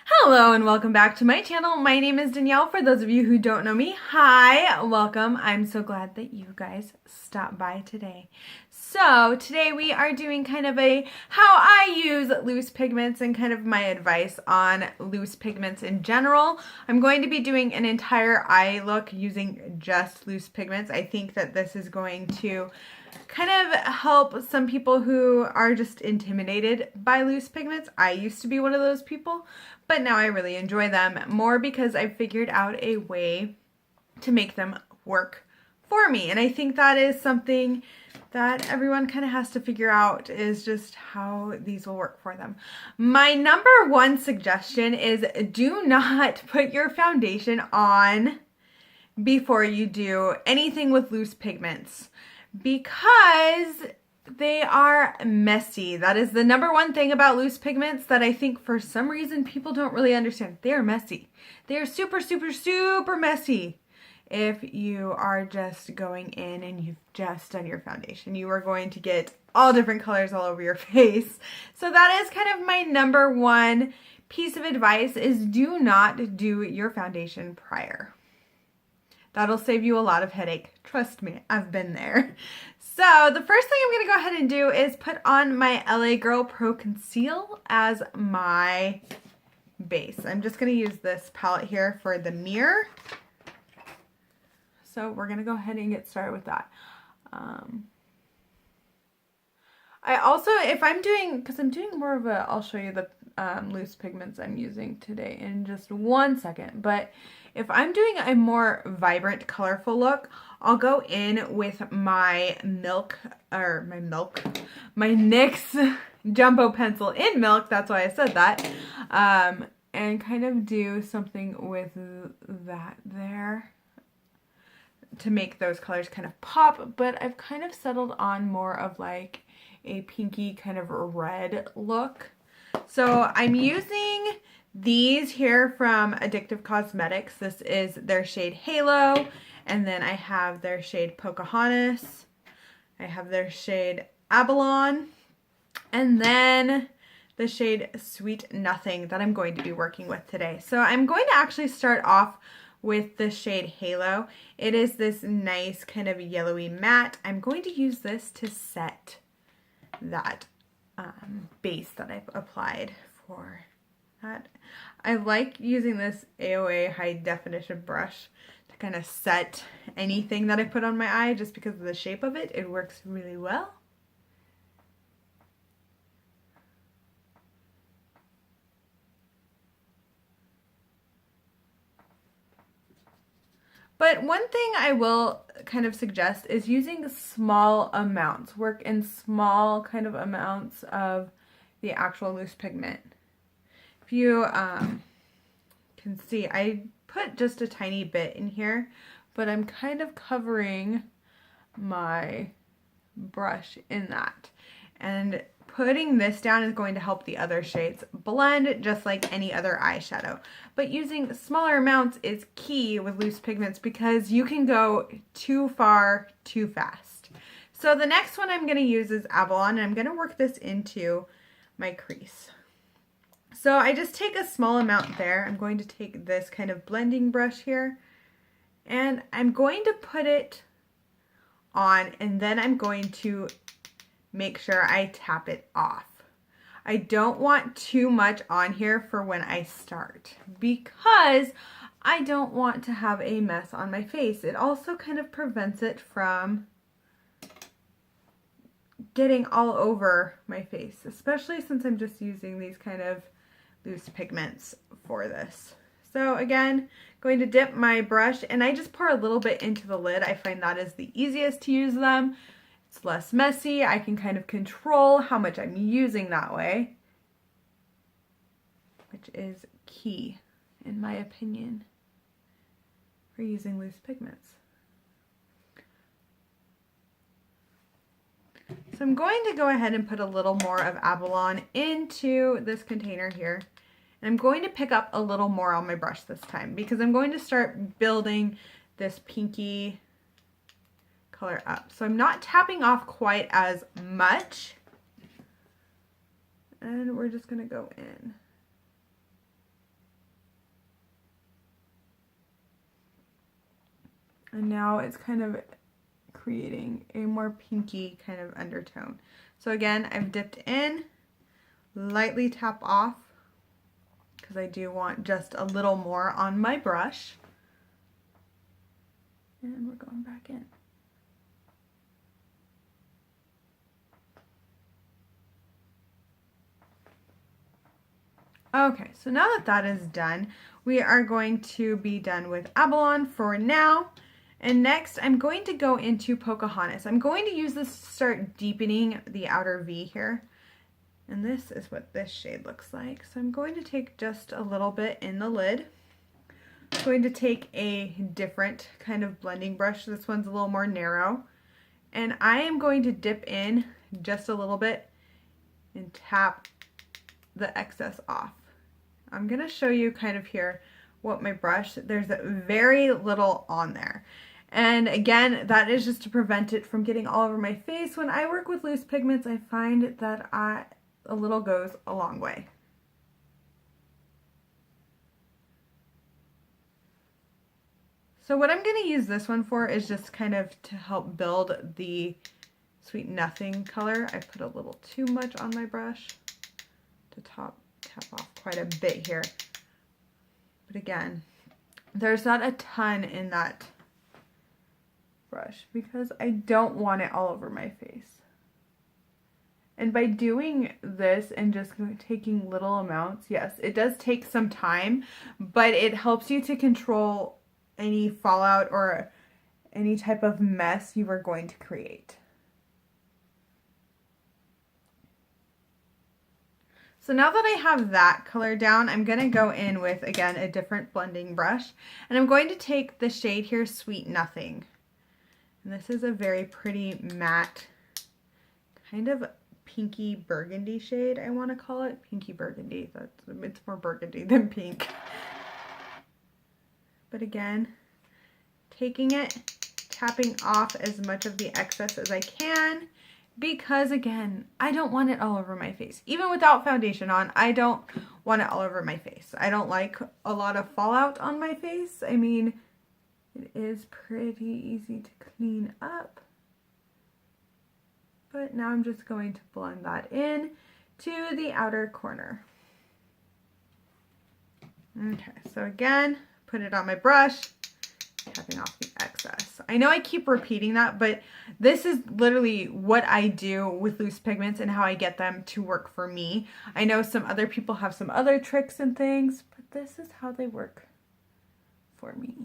Hello and welcome back to my channel. My name is Danielle. For those of you who don't know me, hi, welcome. I'm so glad that you guys stopped by today. So today we are doing kind of a how I use loose pigments and kind of my advice on loose pigments in general. I'm going to be doing an entire eye look using just loose pigments. I think that this is going to kind of help some people who are just intimidated by loose pigments. I used to be one of those people, but now I really enjoy them more because I figured out a way to make them work for me. And I think that is something that everyone kind of has to figure out, is just how these will work for them. My number one suggestion is do not put your foundation on before you do anything with loose pigments, because they are messy. That is the number one thing about loose pigments that I think for some reason people don't really understand. They are messy. They are super, super, super messy. If you are just going in and you've just done your foundation, you are going to get all different colors all over your face. So that is kind of my number one piece of advice, is do not do your foundation prior. That'll save you a lot of headache. Trust me, I've been there. So the first thing I'm going to go ahead and do is put on my LA Girl Pro Conceal as my base. I'm just going to use this palette here for the mirror. So we're going to go ahead and get started with that. I also, if I'm doing, because I'm doing more of a, I'll show you the loose pigments I'm using today in just one second. But if I'm doing a more vibrant, colorful look, I'll go in with my NYX Jumbo Pencil in Milk. That's why I said that. And kind of do something with that there to make those colors kind of pop. But I've kind of settled on more of like a pinky kind of red look. So I'm using these here from Addictive Cosmetics. This is their shade Halo, and then I have their shade Pocahontas. I have their shade Abalone, and then the shade Sweet Nothing that I'm going to be working with today. So I'm going to actually start off with the shade Halo. It is this nice kind of yellowy matte. I'm going to use this to set that base that I've applied for that. I like using this AOA high definition brush to kind of set anything that I put on my eye, just because of the shape of it. It works really well. But one thing I will kind of suggest is using small amounts. Work in small kind of amounts of the actual loose pigment. If you can see, I put just a tiny bit in here, but I'm kind of covering my brush in that. And putting this down is going to help the other shades blend just like any other eyeshadow. But using smaller amounts is key with loose pigments, because you can go too far too fast. So the next one I'm going to use is Abalone, and I'm going to work this into my crease. So I just take a small amount there. I'm going to take this kind of blending brush here, and I'm going to put it on, and then I'm going to make sure I tap it off. I don't want too much on here for when I start, because I don't want to have a mess on my face. It also kind of prevents it from getting all over my face, especially since I'm just using these kind of loose pigments for this. So again, going to dip my brush, and I just pour a little bit into the lid. I find that is the easiest to use them. It's less messy. I can kind of control how much I'm using that way, which is key, in my opinion, for using loose pigments. So I'm going to go ahead and put a little more of Abalone into this container here. And I'm going to pick up a little more on my brush this time, because I'm going to start building this pinky color up. So I'm not tapping off quite as much. And we're just going to go in. And now it's kind of creating a more pinky kind of undertone. So again, I've dipped in, lightly tap off, because I do want just a little more on my brush. And we're going back in. Okay, so now that that is done, we are going to be done with Abalone for now. And next, I'm going to go into Pocahontas. I'm going to use this to start deepening the outer V here. And this is what this shade looks like. So I'm going to take just a little bit in the lid. I'm going to take a different kind of blending brush. This one's a little more narrow. And I am going to dip in just a little bit and tap the excess off. I'm going to show you kind of here what my brush, there's very little on there. And again, that is just to prevent it from getting all over my face. When I work with loose pigments, I find that a little goes a long way. So what I'm going to use this one for is just kind of to help build the Sweet Nothing color. I put a little too much on my brush to tap off quite a bit here. But again, there's not a ton in that brush because I don't want it all over my face. And by doing this and just taking little amounts, yes, it does take some time, but it helps you to control any fallout or any type of mess you are going to create. So now that I have that color down, I'm going to go in with, again, a different blending brush. And I'm going to take the shade here, Sweet Nothing. And this is a very pretty matte, kind of pinky burgundy shade, I want to call it. Pinky burgundy. It's more burgundy than pink. But again, taking it, tapping off as much of the excess as I can. Because again, I don't want it all over my face. Even without foundation on, I don't want it all over my face. I don't like a lot of fallout on my face. I mean, it is pretty easy to clean up. But now I'm just going to blend that in to the outer corner. Okay, so again, put it on my brush, tapping off the excess. I know I keep repeating that, but this is literally what I do with loose pigments and how I get them to work for me. I know some other people have some other tricks and things, but this is how they work for me.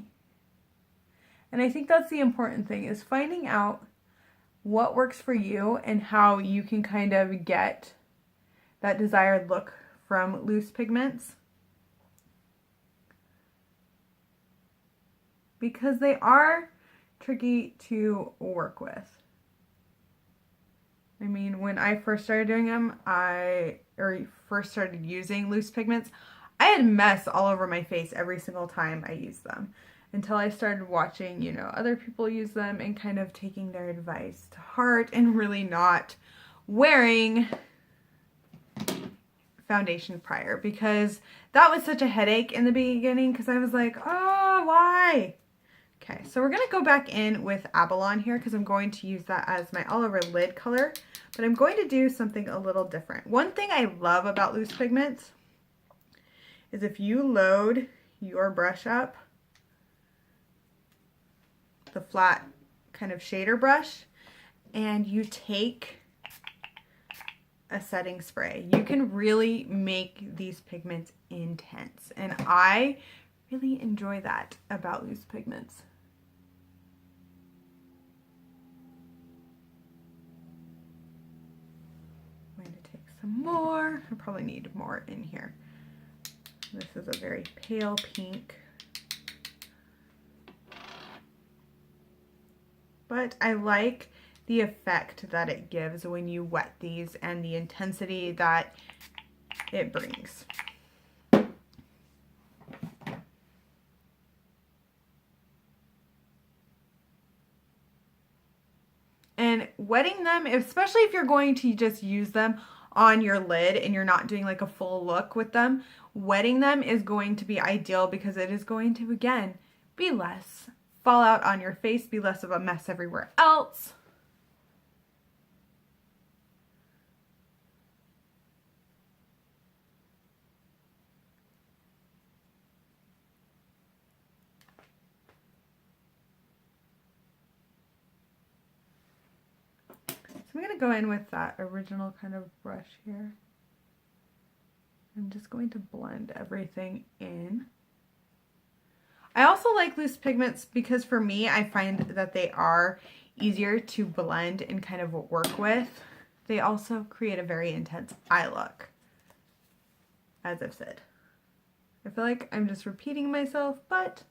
And I think that's the important thing, is finding out what works for you and how you can kind of get that desired look from loose pigments. Because they are tricky to work with. I mean, when I first started doing them, first started using loose pigments, I had mess all over my face every single time I used them. Until I started watching, you know, other people use them and kind of taking their advice to heart and really not wearing foundation prior. Because that was such a headache in the beginning because I was like, oh, why? Okay, so we're going to go back in with Abalone here because I'm going to use that as my all over lid color, but I'm going to do something a little different. One thing I love about loose pigments is if you load your brush up, the flat kind of shader brush, and you take a setting spray, you can really make these pigments intense, and I really enjoy that about loose pigments. I'm going to take some more. I probably need more in here. This is a very pale pink. But I like the effect that it gives when you wet these and the intensity that it brings. And wetting them, especially if you're going to just use them on your lid and you're not doing like a full look with them, wetting them is going to be ideal because it is going to, again, be less fall out on your face, be less of a mess everywhere else. So I'm going to go in with that original kind of brush here. I'm just going to blend everything in. I also like loose pigments because for me, I find that they are easier to blend and kind of work with. They also create a very intense eye look, as I've said. I feel like I'm just repeating myself, but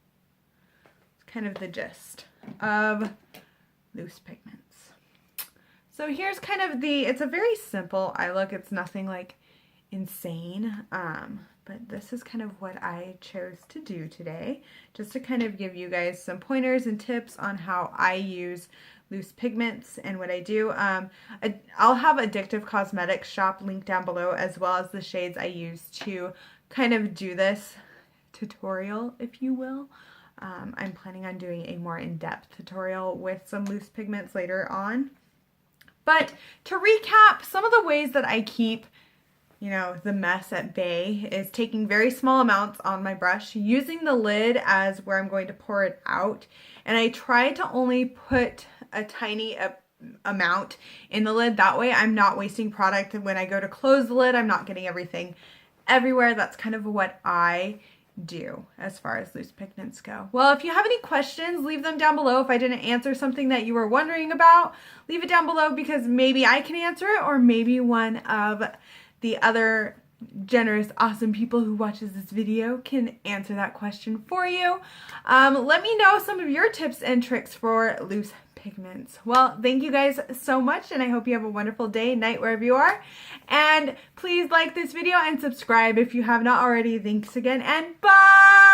it's kind of the gist of loose pigments. So here's kind of it's a very simple eye look. It's nothing like insane, but this is kind of what I chose to do today, just to kind of give you guys some pointers and tips on how I use loose pigments and what I do. I'll have Addictive Cosmetics shop linked down below, as well as the shades I use to kind of do this tutorial, if you will. I'm planning on doing a more in-depth tutorial with some loose pigments later on. But to recap, some of the ways that I keep the mess at bay is taking very small amounts on my brush, using the lid as where I'm going to pour it out. And I try to only put a tiny amount in the lid. That way I'm not wasting product. And when I go to close the lid, I'm not getting everything everywhere. That's kind of what I do as far as loose pigments go. Well, if you have any questions, leave them down below. If I didn't answer something that you were wondering about, leave it down below, because maybe I can answer it, or maybe one of the other generous, awesome people who watches this video can answer that question for you. Let me know some of your tips and tricks for loose pigments. Well, thank you guys so much, and I hope you have a wonderful day, night, wherever you are. And please like this video and subscribe if you have not already. Thanks again, and bye!